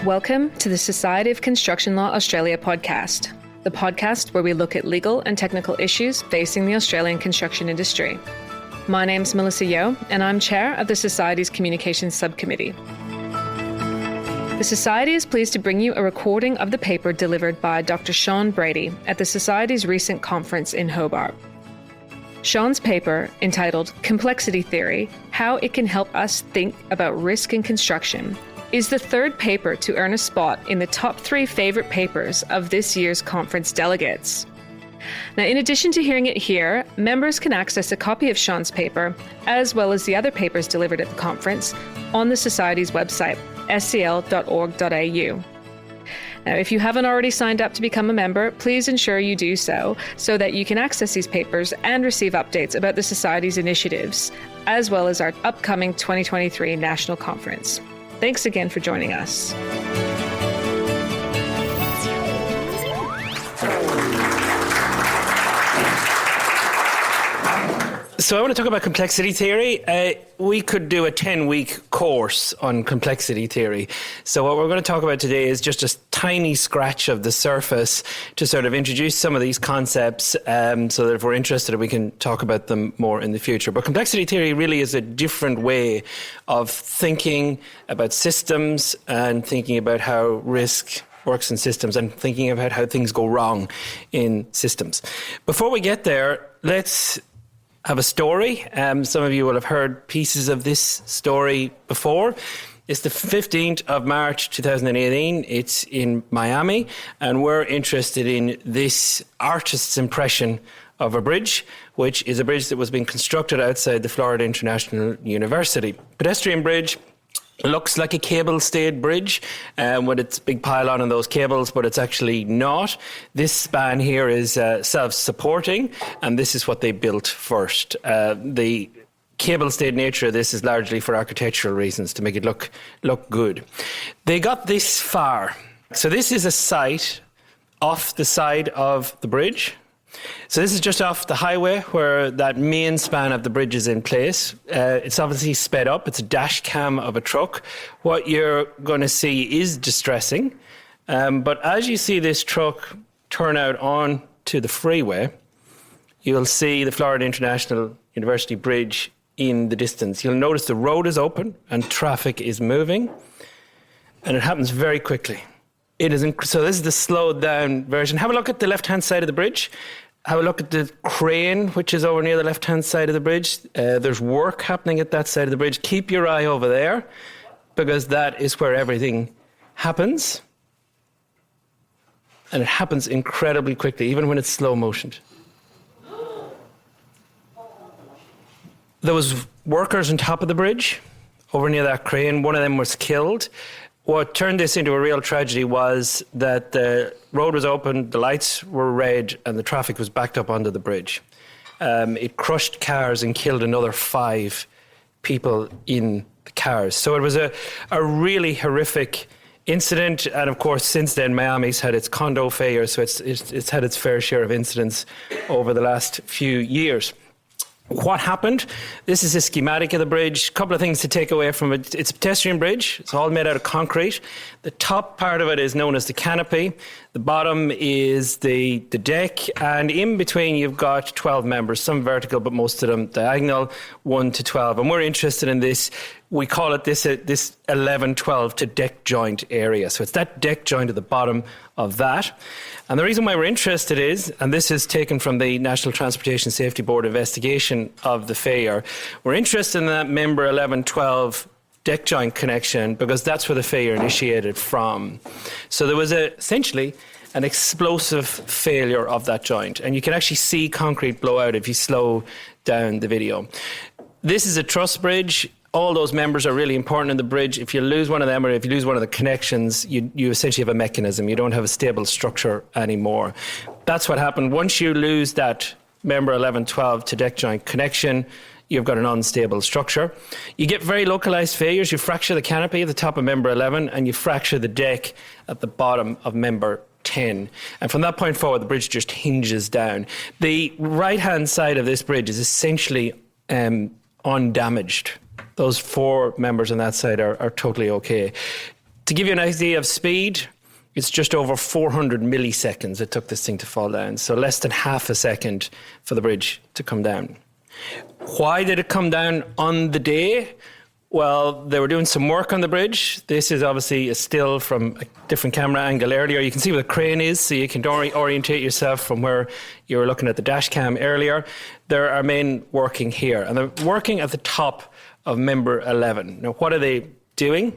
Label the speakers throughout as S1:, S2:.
S1: Welcome to the Society of Construction Law Australia podcast, the podcast where we look at legal and technical issues facing the Australian construction industry. My name's Melissa Yeo, and I'm chair of the Society's Communications Subcommittee. The Society is pleased to bring you a recording of the paper delivered by Dr. Sean Brady at the Society's recent conference in Hobart. Sean's paper, entitled Complexity Theory, How It Can Help Us Think About Risk in Construction, is the third paper to earn a spot in the top 3 favourite papers of this year's conference delegates. Now, in addition to hearing it here, members can access a copy of Sean's paper, as well as the other papers delivered at the conference, on the Society's website, scl.org.au. Now, if you haven't already signed up to become a member, please ensure you do so that you can access these papers and receive updates about the Society's initiatives, as well as our upcoming 2023 National Conference. Thanks again for joining us.
S2: So I want to talk about complexity theory. We could do a 10-week course on complexity theory. So what we're going to talk about today is just a tiny scratch of the surface to sort of introduce some of these concepts so that if we're interested, we can talk about them more in the future. But complexity theory really is a different way of thinking about systems and thinking about how risk works in systems and thinking about how things go wrong in systems. Before we get there, let's have a story. Some of you will have heard pieces of this story before. It's the 15th of March 2018. It's in Miami, and we're interested in this artist's impression of a bridge, which is a bridge that was being constructed outside the Florida International University. Pedestrian bridge. Looks like a cable-stayed bridge with its big pylon and those cables, but it's actually not. This span here is self-supporting, and this is what they built first. The cable-stayed nature of this is largely for architectural reasons, to make it look good. They got this far. So this is a site off the side of the bridge. So this is just off the highway where that main span of the bridge is in place. It's obviously sped up. It's a dash cam of a truck. What you're going to see is distressing. But as you see this truck turn out on to the freeway, you'll see the Florida International University Bridge in the distance. You'll notice the road is open and traffic is moving. And it happens very quickly. So this is the slowed down version. Have a look at the left-hand side of the bridge. Have a look at the crane, which is over near the left-hand side of the bridge. There's work happening at that side of the bridge. Keep your eye over there, because that is where everything happens. And it happens incredibly quickly, even when it's slow motioned. There was workers on top of the bridge, over near that crane. One of them was killed. What turned this into a real tragedy was that the road was open, the lights were red, and the traffic was backed up onto the bridge. It crushed cars and killed another 5 people in the cars. So it was a really horrific incident. And of course, since then, Miami's had its condo failure, so it's had its fair share of incidents over the last few years. What happened? This is a schematic of the bridge. A couple of things to take away from it. It's a pedestrian bridge. It's all made out of concrete. The top part of it is known as the canopy. The bottom is the deck. And in between, you've got 12 members, some vertical, but most of them diagonal, 1 to 12. And we're interested in this. We call it this 11-12 to deck joint area. So it's that deck joint at the bottom of that. And the reason why we're interested is, and this is taken from the National Transportation Safety Board investigation of the failure, we're interested in that member 11-12 deck joint connection because that's where the failure initiated from. So there was essentially an explosive failure of that joint. And you can actually see concrete blow out if you slow down the video. This is a truss bridge. All those members are really important in the bridge. If you lose one of them or if you lose one of the connections, you essentially have a mechanism. You don't have a stable structure anymore. That's what happened. Once you lose that member 11-12 to deck joint connection, you've got an unstable structure. You get very localized failures. You fracture the canopy at the top of member 11 and you fracture the deck at the bottom of member 10. And from that point forward, the bridge just hinges down. The right-hand side of this bridge is essentially undamaged. Those 4 members on that side are totally okay. To give you an idea of speed, it's just over 400 milliseconds it took this thing to fall down. So less than half a second for the bridge to come down. Why did it come down on the day? Well, they were doing some work on the bridge. This is obviously a still from a different camera angle earlier. You can see where the crane is, so you can orientate yourself from where you were looking at the dash cam earlier. There are men working here, and they're working at the top of member 11. Now, what are they doing?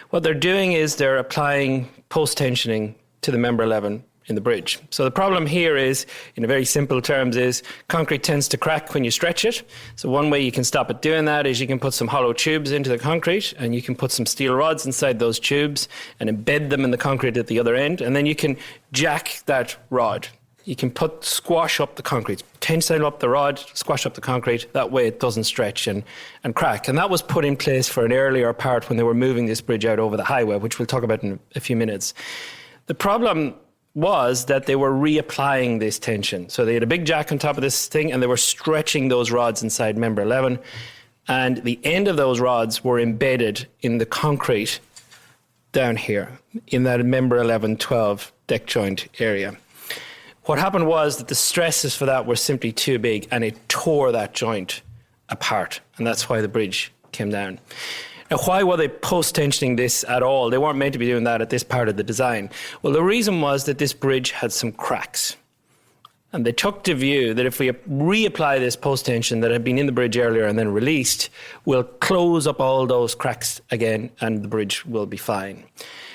S2: What they're doing is they're applying post-tensioning to the member 11 in the bridge. So the problem here is, in a very simple terms, is concrete tends to crack when you stretch it. So one way you can stop it doing that is you can put some hollow tubes into the concrete, and you can put some steel rods inside those tubes and embed them in the concrete at the other end, and then you can jack that rod. You can squash up the concrete, tensile up the rod, squash up the concrete. That way it doesn't stretch and crack. And that was put in place for an earlier part when they were moving this bridge out over the highway, which we'll talk about in a few minutes. The problem was that they were reapplying this tension. So they had a big jack on top of this thing, and they were stretching those rods inside member 11. And the end of those rods were embedded in the concrete down here, in that member 11-12 deck joint area. What happened was that the stresses for that were simply too big, and it tore that joint apart. And that's why the bridge came down. Now, why were they post-tensioning this at all? They weren't meant to be doing that at this part of the design. Well, the reason was that this bridge had some cracks. And they took the view that if we reapply this post-tension that had been in the bridge earlier and then released, we'll close up all those cracks again and the bridge will be fine.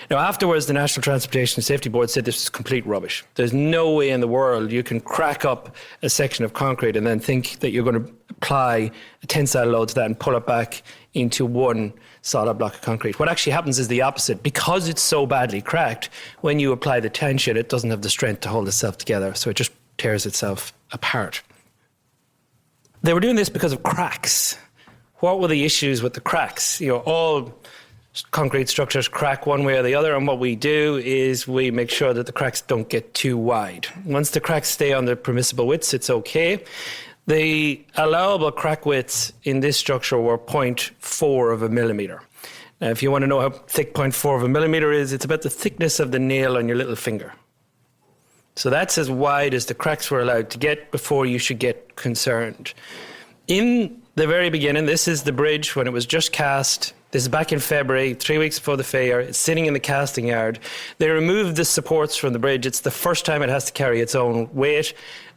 S2: Now, afterwards, the National Transportation Safety Board said this is complete rubbish. There's no way in the world you can crack up a section of concrete and then think that you're going to apply a tensile load to that and pull it back into one solid block of concrete. What actually happens is the opposite. Because it's so badly cracked, when you apply the tension, it doesn't have the strength to hold itself together, so it just tears itself apart. They were doing this because of cracks. What were the issues with the cracks? All concrete structures crack one way or the other, and what we do is we make sure that the cracks don't get too wide. Once the cracks stay on the permissible widths, it's okay. The allowable crack widths in this structure were 0.4 of a millimetre. Now, if you want to know how thick 0.4 of a millimetre is, it's about the thickness of the nail on your little finger. So that's as wide as the cracks were allowed to get before you should get concerned. In the very beginning, this is the bridge when it was just cast. This is back in February, 3 weeks before the fair. It's sitting in the casting yard. They removed the supports from the bridge. It's the first time it has to carry its own weight,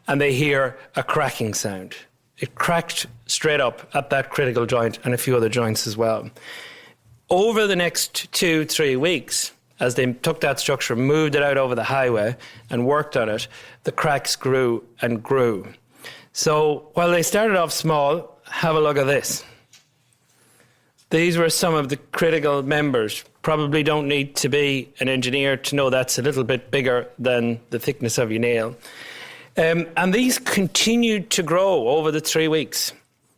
S2: and they hear a cracking sound. It cracked straight up at that critical joint and a few other joints as well. Over the next 2-3 weeks, as they took that structure, moved it out over the highway and worked on it, the cracks grew and grew. So while they started off small, have a look at this. These were some of the critical members. Probably don't need to be an engineer to know that's a little bit bigger than the thickness of your nail. And these continued to grow over the 3 weeks.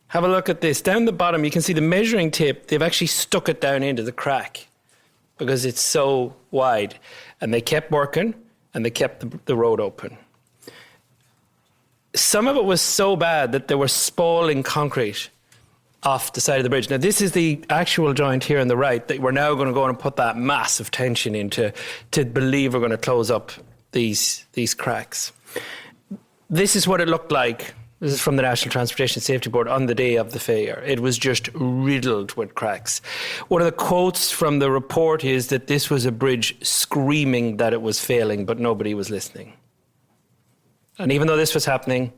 S2: Have a look at this. Down the bottom, you can see the measuring tape. They've actually stuck it down into the crack because it's so wide. And they kept working, and they kept the road open. Some of it was so bad that they were spalling concrete off the side of the bridge. Now, this is the actual joint here on the right that we're now going to go and put that massive tension into to believe we're going to close up these cracks. This is what it looked like. This is from the National Transportation Safety Board on the day of the fair. It was just riddled with cracks. One of the quotes from the report is that this was a bridge screaming that it was failing, but nobody was listening. And even though this was happening,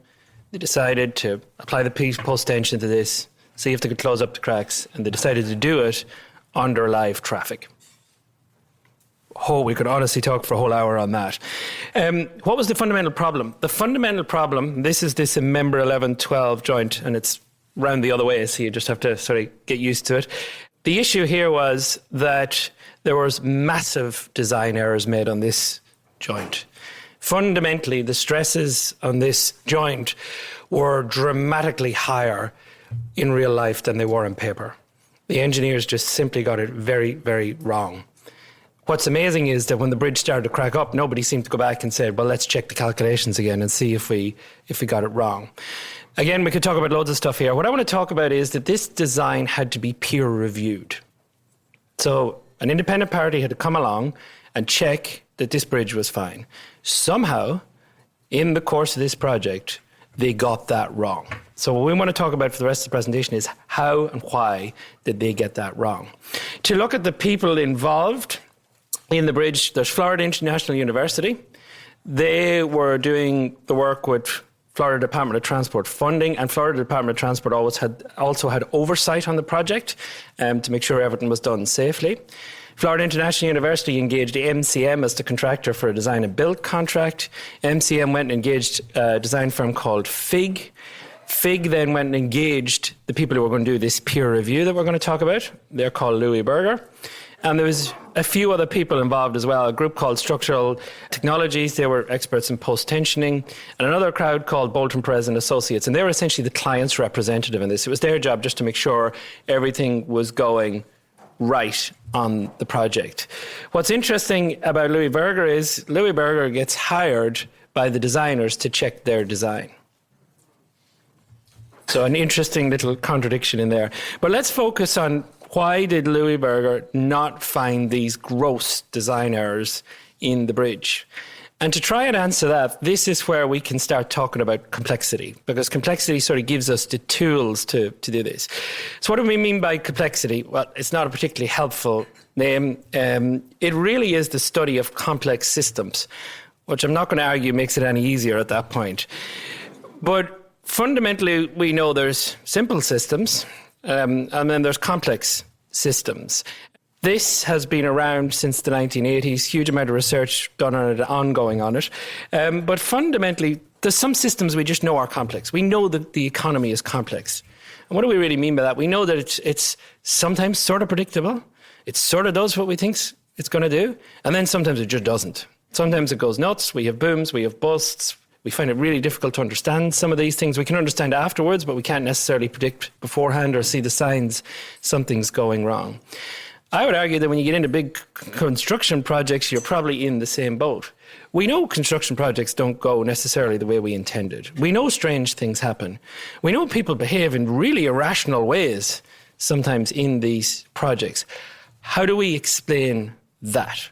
S2: they decided to apply the post-tension to this, see if they could close up the cracks, and they decided to do it under live traffic. Oh, we could honestly talk for a whole hour on that. What was the fundamental problem? The fundamental problem, this is this member 11-12 joint, and it's round the other way, so you just have to sort of get used to it. The issue here was that there was massive design errors made on this joint. Fundamentally, the stresses on this joint were dramatically higher in real life than they were on paper. The engineers just simply got it very, very wrong. What's amazing is that when the bridge started to crack up, nobody seemed to go back and say, well, let's check the calculations again and see if we got it wrong. Again, we could talk about loads of stuff here. What I want to talk about is that this design had to be peer reviewed. So An independent party had to come along and check that this bridge was fine. Somehow, in the course of this project, they got that wrong. So what we want to talk about for the rest of the presentation is how and why did they get that wrong. To look at the people involved in the bridge, there's Florida International University. They were doing the work with Florida Department of Transport funding, and Florida Department of Transport also had oversight on the project to make sure everything was done safely. Florida International University engaged MCM as the contractor for a design and build contract. MCM went and engaged a design firm called FIG. FIG then went and engaged the people who were going to do this peer review that we're going to talk about. They're called Louis Berger. And there was a few other people involved as well, a group called Structural Technologies. They were experts in post-tensioning. And another crowd called Bolton Perez and Associates. And they were essentially the client's representative in this. It was their job just to make sure everything was going right on the project. What's interesting about Louis Berger is Louis Berger gets hired by the designers to check their design. So an interesting little contradiction in there. But let's focus on why did Louis Berger not find these gross design errors in the bridge? And to try and answer that, this is where we can start talking about complexity, because complexity sort of gives us the tools to do this. So what do we mean by complexity? Well, it's not a particularly helpful name. It really is the study of complex systems, which I'm not going to argue makes it any easier at that point. But fundamentally, we know there's simple systems, and then there's complex systems. This has been around since the 1980s, huge amount of research done on it, ongoing on it. But fundamentally, there's some systems we just know are complex. We know that the economy is complex. And what do we really mean by that? We know that it's sometimes sort of predictable. It sort of does what we think it's going to do. And then sometimes it just doesn't. Sometimes it goes nuts. We have booms, we have busts. We find it really difficult to understand some of these things. We can understand afterwards, but we can't necessarily predict beforehand or see the signs something's going wrong. I would argue that when you get into big construction projects, you're probably in the same boat. We know construction projects don't go necessarily the way we intended. We know strange things happen. We know people behave in really irrational ways sometimes in these projects. How do we explain that?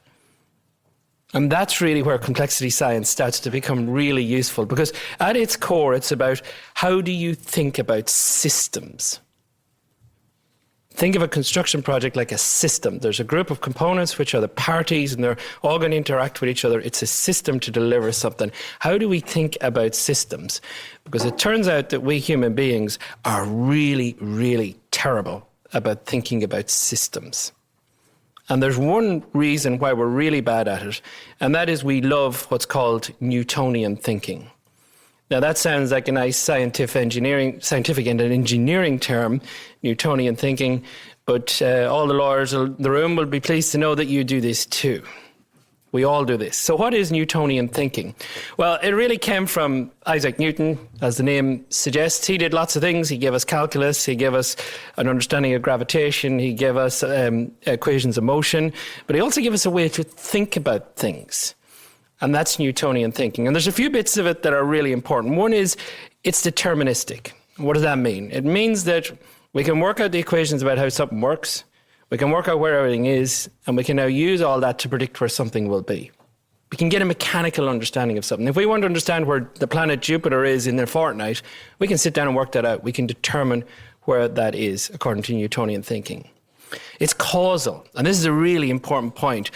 S2: And that's really where complexity science starts to become really useful, because at its core, it's about how do you think about systems? Think of a construction project like a system. There's a group of components which are the parties, and they're all going to interact with each other. It's a system to deliver something. How do we think about systems? Because it turns out that we human beings are really, really terrible about thinking about systems. And there's one reason why we're really bad at it, and that is we love what's called Newtonian thinking. Now, that sounds like a nice scientific and an engineering term, Newtonian thinking, but all the lawyers in the room will be pleased to know that you do this too. We all do this. So what is Newtonian thinking? Well, it really came from Isaac Newton, as the name suggests. He did lots of things. He gave us calculus. He gave us an understanding of gravitation. He gave us equations of motion. But he also gave us a way to think about things. And that's Newtonian thinking. And there's a few bits of it that are really important. One is it's deterministic. What does that mean? It means that we can work out the equations about how something works. We can work out where everything is, and we can now use all that to predict where something will be. We can get a mechanical understanding of something. If we want to understand where the planet Jupiter is in their fortnight, we can sit down and work that out. We can determine where that is, according to Newtonian thinking. It's causal, and this is a really important point.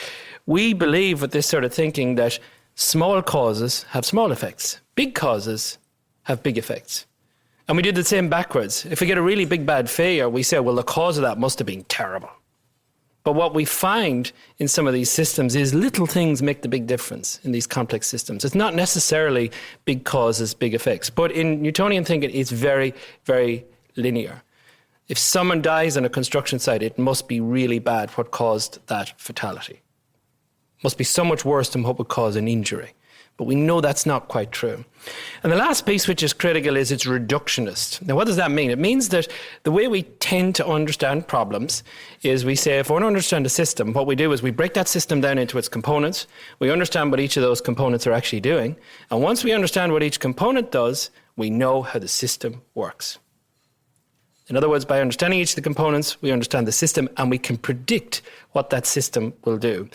S2: We believe with this sort of thinking that small causes have small effects. Big causes have big effects. And we do the same backwards. If we get a really big bad failure, we say, well, the cause of that must have been terrible. But what we find in some of these systems is little things make the big difference in these complex systems. It's not necessarily big causes, big effects. But in Newtonian thinking, it's very, very linear. If someone dies on a construction site, it must be really bad what caused that fatality. Must be so much worse than what would cause an injury. But we know that's not quite true. And the last piece which is critical is it's reductionist. Now, what does that mean? It means that the way we tend to understand problems is we say, if we want to understand a system, what we do is we break that system down into its components. We understand what each of those components are actually doing. And once we understand what each component does, we know how the system works. In other words, by understanding each of the components, we understand the system and we can predict what that system will do.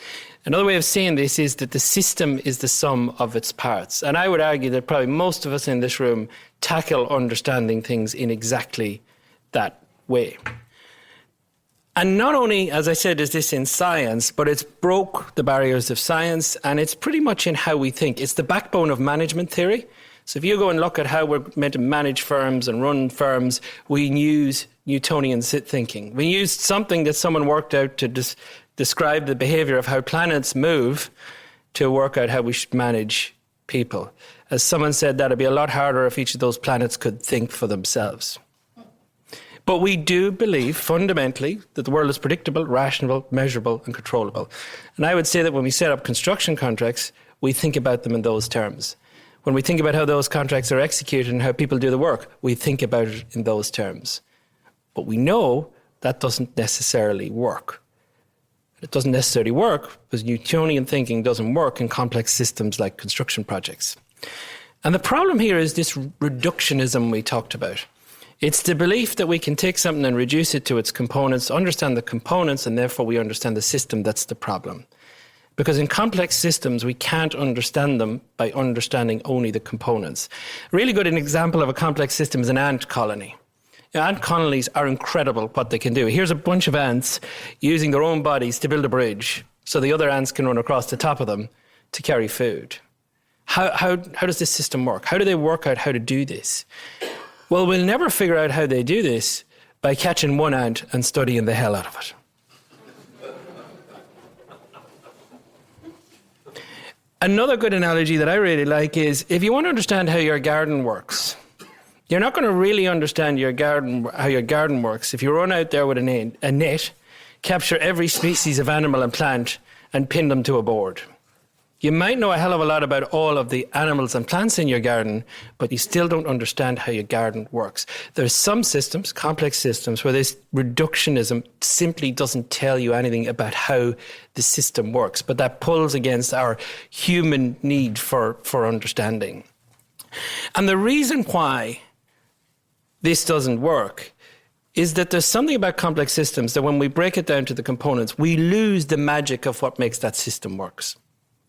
S2: Another way of saying this is that the system is the sum of its parts. And I would argue that probably most of us in this room tackle understanding things in exactly that way. And not only, as I said, is this in science, but it's broke the barriers of science, and it's pretty much in how we think. It's the backbone of management theory. So if you go and look at how we're meant to manage firms and run firms, we use Newtonian thinking. We used something that someone worked out to describe the behaviour of how planets move to work out how we should manage people. As someone said, that'd be a lot harder if each of those planets could think for themselves. But we do believe fundamentally that the world is predictable, rational, measurable and controllable. And I would say that when we set up construction contracts, we think about them in those terms. When we think about how those contracts are executed and how people do the work, we think about it in those terms. But we know that doesn't necessarily work. It doesn't necessarily work because Newtonian thinking doesn't work in complex systems like construction projects. And the problem here is this reductionism we talked about. It's the belief that we can take something and reduce it to its components, understand the components, and therefore we understand the system. That's the problem. Because in complex systems, we can't understand them by understanding only the components. A really good example of a complex system is an ant colony. Ant colonies are incredible what they can do. Here's a bunch of ants using their own bodies to build a bridge so the other ants can run across the top of them to carry food. How does this system work? How do they work out how to do this? Well, we'll never figure out how they do this by catching one ant and studying the hell out of it. Another good analogy that I really like is if you want to understand how your garden works, you're not going to really understand how your garden works if you run out there with a net, capture every species of animal and plant and pin them to a board. You might know a hell of a lot about all of the animals and plants in your garden, but you still don't understand how your garden works. There's some systems, complex systems, where this reductionism simply doesn't tell you anything about how the system works, but that pulls against our human need for understanding. And the reason why this doesn't work is that there's something about complex systems that when we break it down to the components, we lose the magic of what makes that system works.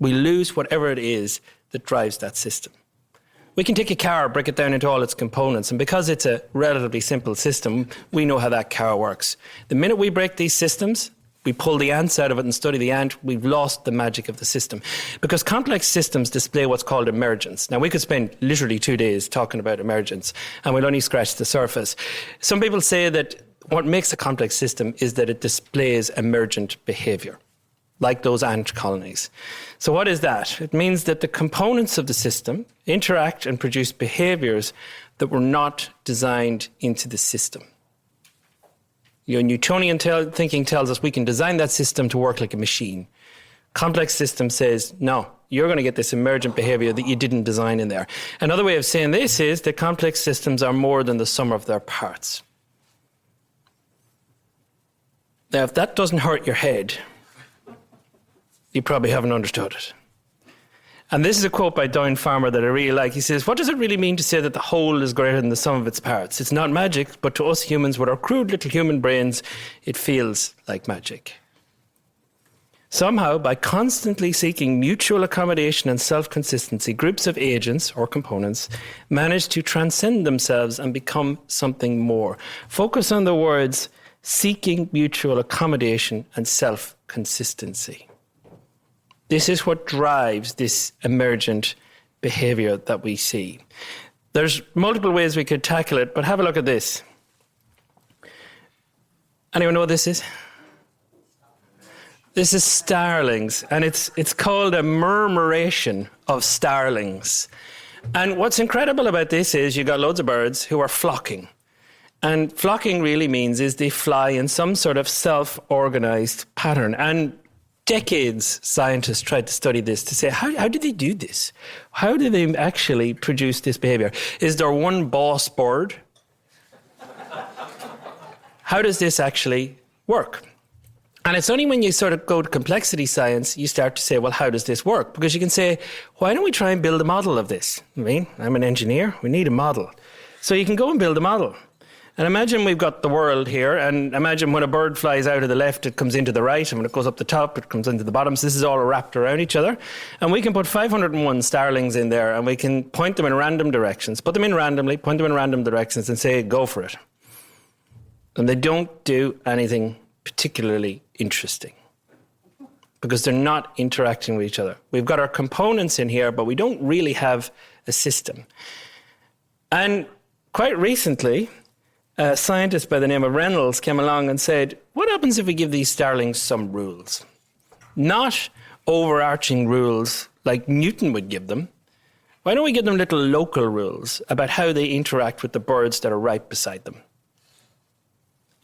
S2: We lose whatever it is that drives that system. We can take a car, break it down into all its components, and because it's a relatively simple system, we know how that car works. The minute we break these systems, we pull the ants out of it and study the ant, we've lost the magic of the system. Because complex systems display what's called emergence. Now, we could spend literally 2 days talking about emergence, and we'll only scratch the surface. Some people say that what makes a complex system is that it displays emergent behaviour, like those ant colonies. So what is that? It means that the components of the system interact and produce behaviours that were not designed into the system. Your Newtonian thinking tells us we can design that system to work like a machine. Complex system says, no, you're going to get this emergent behaviour that you didn't design in there. Another way of saying this is that complex systems are more than the sum of their parts. Now, if that doesn't hurt your head, you probably haven't understood it. And this is a quote by Down Farmer that I really like. He says, what does it really mean to say that the whole is greater than the sum of its parts? It's not magic, but to us humans with our crude little human brains, it feels like magic. Somehow, by constantly seeking mutual accommodation and self-consistency, groups of agents or components manage to transcend themselves and become something more. Focus on the words seeking mutual accommodation and self-consistency. This is what drives this emergent behaviour that we see. There's multiple ways we could tackle it, but have a look at this. Anyone know what this is? This is starlings, and it's called a murmuration of starlings. And what's incredible about this is you've got loads of birds who are flocking. And flocking really means is they fly in some sort of self-organised pattern. And decades scientists tried to study this to say, how do they do this? How do they actually produce this behaviour? Is there one boss bird? How does this actually work? And it's only when you sort of go to complexity science, you start to say, well, how does this work? Because you can say, why don't we try and build a model of this? I mean, I'm an engineer, we need a model. So you can go and build a model. And imagine we've got the world here, and imagine when a bird flies out of the left, it comes into the right, and when it goes up the top, it comes into the bottom. So this is all wrapped around each other. And we can put 501 starlings in there, and we can point them in random directions, put them in randomly, point them in random directions, and say, go for it. And they don't do anything particularly interesting because they're not interacting with each other. We've got our components in here, but we don't really have a system. And quite recently, a scientist by the name of Reynolds came along and said, what happens if we give these starlings some rules? Not overarching rules like Newton would give them. Why don't we give them little local rules about how they interact with the birds that are right beside them?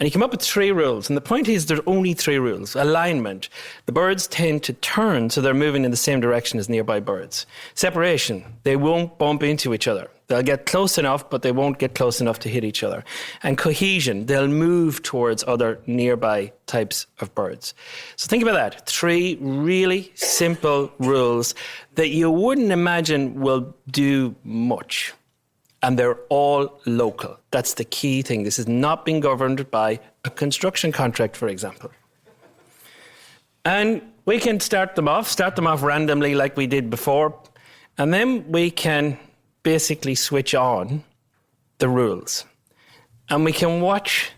S2: And he came up with 3 rules. And the point is there's only 3 rules. Alignment. The birds tend to turn so they're moving in the same direction as nearby birds. Separation. They won't bump into each other. They'll get close enough, but they won't get close enough to hit each other. And cohesion. They'll move towards other nearby types of birds. So think about that. 3 really simple rules that you wouldn't imagine will do much. And they're all local. That's the key thing. This is not being governed by a construction contract, for example. And we can start them off randomly like we did before. And then we can basically switch on the rules. And we can watch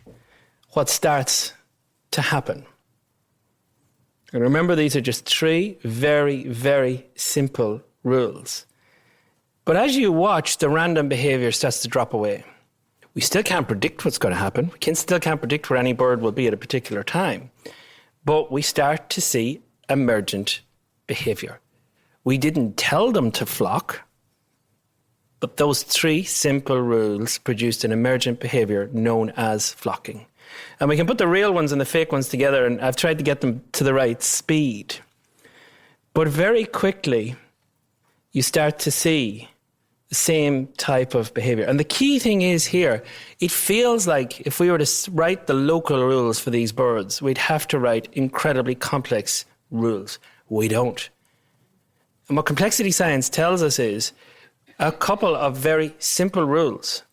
S2: what starts to happen. And remember, these are just 3 very, very simple rules. But as you watch, the random behaviour starts to drop away. We still can't predict what's going to happen. We still can't predict where any bird will be at a particular time. But we start to see emergent behaviour. We didn't tell them to flock, but those 3 simple rules produced an emergent behaviour known as flocking. And we can put the real ones and the fake ones together, and I've tried to get them to the right speed. But very quickly, you start to see the same type of behaviour. And the key thing is here, it feels like if we were to write the local rules for these birds, we'd have to write incredibly complex rules. We don't. And what complexity science tells us is a couple of very simple rules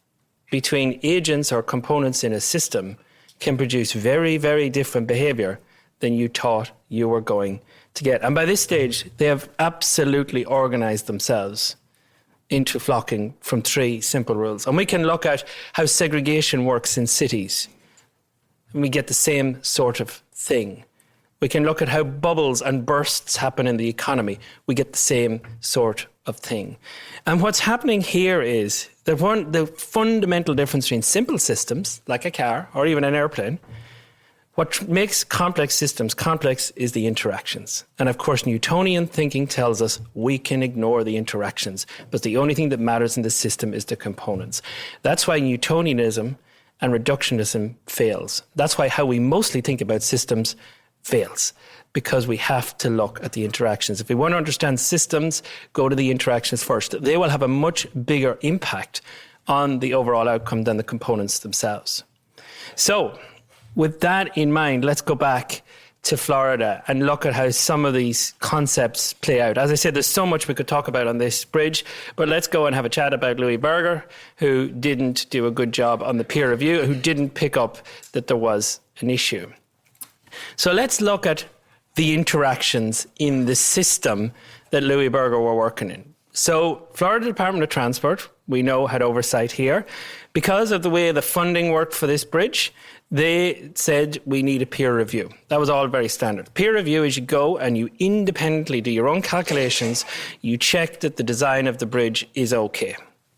S2: between agents or components in a system can produce very, very different behaviour than you thought you were going to get. And by this stage, they have absolutely organised themselves into flocking from 3 simple rules. And we can look at how segregation works in cities, and we get the same sort of thing. We can look at how bubbles and bursts happen in the economy. We get the same sort of thing. And what's happening here is that the fundamental difference between simple systems, like a car or even an airplane, what makes complex systems complex is the interactions. And of course, Newtonian thinking tells us we can ignore the interactions, but the only thing that matters in the system is the components. That's why Newtonianism and reductionism fails. That's why how we mostly think about systems fails, because we have to look at the interactions. If we want to understand systems, go to the interactions first. They will have a much bigger impact on the overall outcome than the components themselves. So, with that in mind, let's go back to Florida and look at how some of these concepts play out. As I said, there's so much we could talk about on this bridge, but let's go and have a chat about Louis Berger, who didn't do a good job on the peer review, who didn't pick up that there was an issue. So let's look at the interactions in the system that Louis Berger were working in. So Florida Department of Transport, we know, had oversight here. Because of the way the funding worked for this bridge, they said we need a peer review. That was all very standard. Peer review is you go and you independently do your own calculations. You check that the design of the bridge is okay.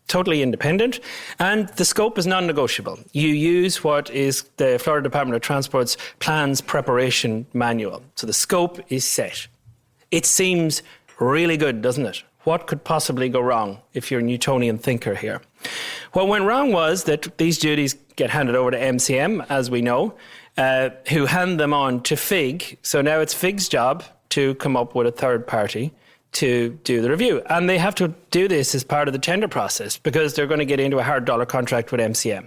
S2: Totally independent. And the scope is non-negotiable. You use what is the Florida Department of Transport's plans preparation manual. So the scope is set. It seems really good, doesn't it? What could possibly go wrong if you're a Newtonian thinker here? What went wrong was that these duties get handed over to MCM, as we know, who hand them on to FIG. So now it's FIG's job to come up with a third party to do the review. And they have to do this as part of the tender process because they're going to get into a hard dollar contract with MCM.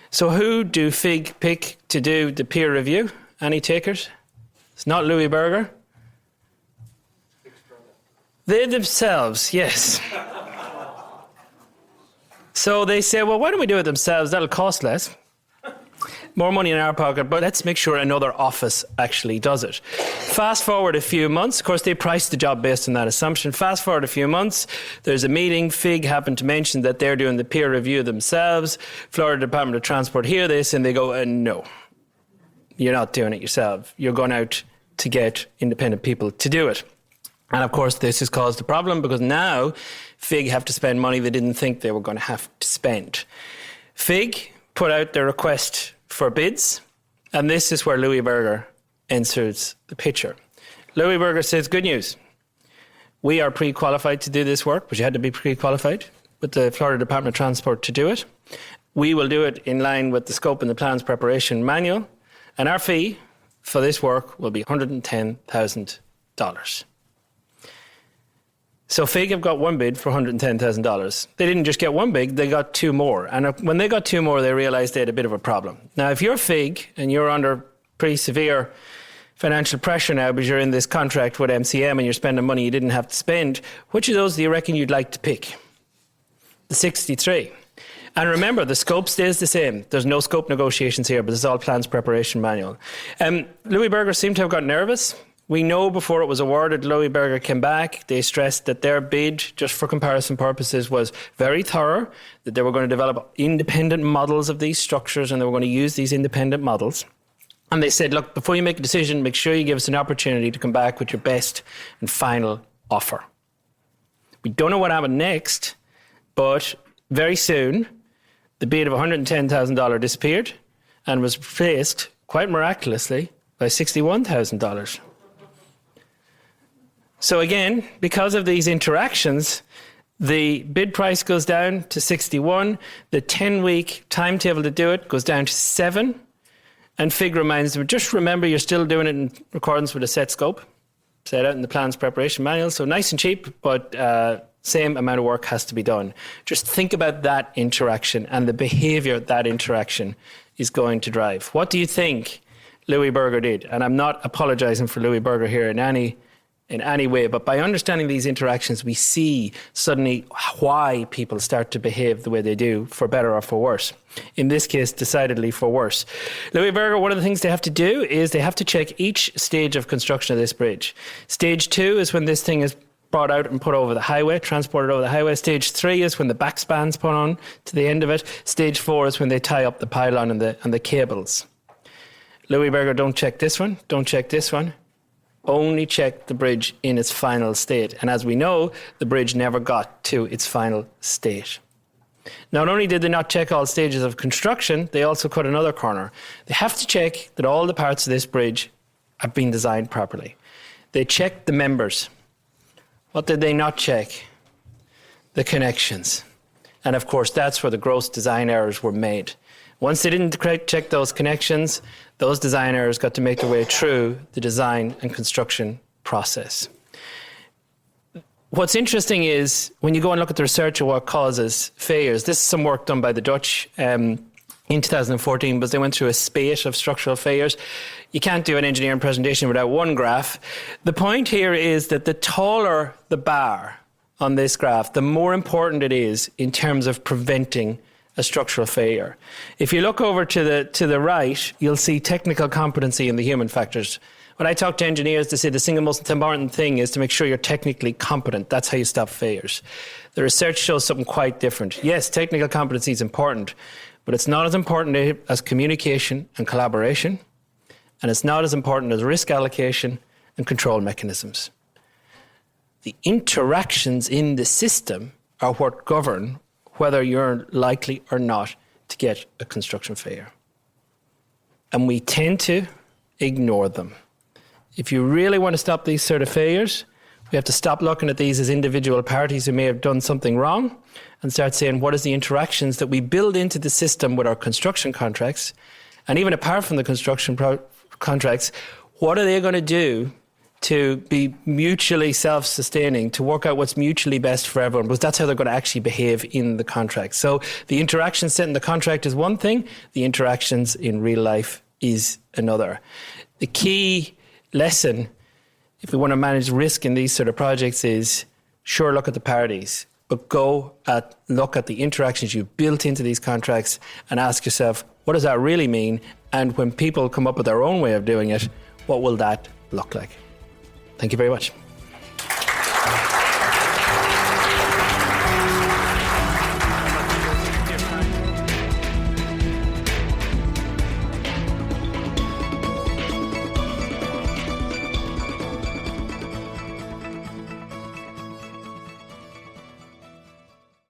S2: So who do FIG pick to do the peer review? Any takers? It's not Louis Berger. They themselves, yes. So they say, well, why don't we do it themselves? That'll cost less. More money in our pocket, but let's make sure another office actually does it. Fast forward a few months. Of course, they priced the job based on that assumption. Fast forward a few months. There's a meeting. FIG happened to mention that they're doing the peer review themselves. Florida Department of Transport hear this and they go, no, you're not doing it yourself. You're going out to get independent people to do it. And of course, this has caused a problem because now FIG have to spend money they didn't think they were going to have to spend. FIG put out their request for bids, and this is where Louis Berger enters the picture. Louis Berger says, good news. We are pre-qualified to do this work, but you had to be pre-qualified with the Florida Department of Transport to do it. We will do it in line with the scope and the plans preparation manual, and our fee for this work will be $110,000. So FIG have got one bid for $110,000. They didn't just get one bid, they got two more. And when they got two more, they realised they had a bit of a problem. Now, if you're FIG and you're under pretty severe financial pressure now because you're in this contract with MCM and you're spending money you didn't have to spend, which of those do you reckon you'd like to pick? The 63. And remember, the scope stays the same. There's no scope negotiations here, but this is all plans preparation manual. Louis Berger seemed to have got nervous. We know before it was awarded, Louis Berger came back. They stressed that their bid, just for comparison purposes, was very thorough, that they were going to develop independent models of these structures and they were going to use these independent models. And they said, look, before you make a decision, make sure you give us an opportunity to come back with your best and final offer. We don't know what happened next, but very soon, the bid of $110,000 disappeared and was replaced, quite miraculously, by $61,000. So again, because of these interactions, the bid price goes down to 61. The 10-week timetable to do it goes down to 7. And FIG reminds them, just remember you're still doing it in accordance with a set scope, set out in the plans preparation manual. So nice and cheap, but same amount of work has to be done. Just think about that interaction and the behaviour that interaction is going to drive. What do you think Louis Berger did? And I'm not apologising for Louis Berger here in any way, but by understanding these interactions, we see suddenly why people start to behave the way they do, for better or for worse. In this case, decidedly for worse. Louis Berger, one of the things they have to do is they have to check each stage of construction of this bridge. Stage 2 is when this thing is brought out and put over the highway, transported over the highway. Stage 3 is when the backspan's put on to the end of it. Stage 4 is when they tie up the pylon and the cables. Louis Berger, don't check this one, don't check this one. Only check the bridge in its final state. And as we know, the bridge never got to its final state. Not only did they not check all stages of construction, they also cut another corner. They have to check that all the parts of this bridge have been designed properly. They checked the members. What did they not check? The connections. And of course, that's where the gross design errors were made. Once they didn't check those connections, those design errors got to make their way through the design and construction process. What's interesting is when you go and look at the research of what causes failures, this is some work done by the Dutch in 2014, but they went through a spate of structural failures. You can't do an engineering presentation without one graph. The point here is that the taller the bar on this graph, the more important it is in terms of preventing a structural failure. If you look over to the right, you'll see technical competency in the human factors. When I talk to engineers, they say the single most important thing is to make sure you're technically competent. That's how you stop failures. The research shows something quite different. Yes, technical competency is important, but it's not as important as communication and collaboration, and it's not as important as risk allocation and control mechanisms. The interactions in the system are what govern whether you're likely or not to get a construction failure. And we tend to ignore them. If you really want to stop these sort of failures, we have to stop looking at these as individual parties who may have done something wrong and start saying, what is the interactions that we build into the system with our construction contracts? And even apart from the construction contracts, what are they going to do to be mutually self-sustaining, to work out what's mutually best for everyone, because that's how they're going to actually behave in the contract. So the interactions set in the contract is one thing, the interactions in real life is another. The key lesson, if we want to manage risk in these sort of projects, is sure, look at the parties. but look at the interactions you've built into these contracts and ask yourself, what does that really mean? And when people come up with their own way of doing it, what will that look like? Thank you very much.